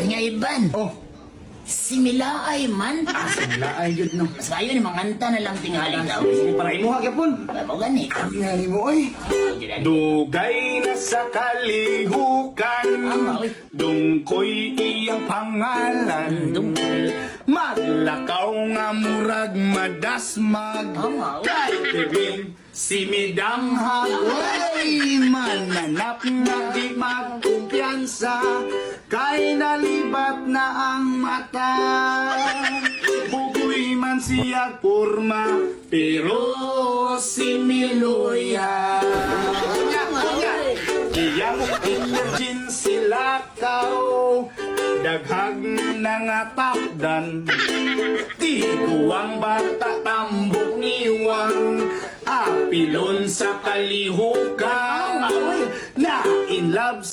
Nga Iban, Oh, si Milaay man. laay yun no. Mas kayo ni manganta na lang tingali daw. Para imuha gyapon. Mo gani. Ngani mo oy. Dugay na sa kalihukan, dungkoy iyang pangalan. Maglakaw nga murag madasmag, kay tibing si Midang Hagoy. Mananap na di magkumpiyansa, kay nalibat na ang mata. Bugoy man siya kurma, pero si Miloya. Iyang emergency lakaw, daghag na nga tapdan. Tiguang bata tambok niwang, apilon sa kalihukan. Na in love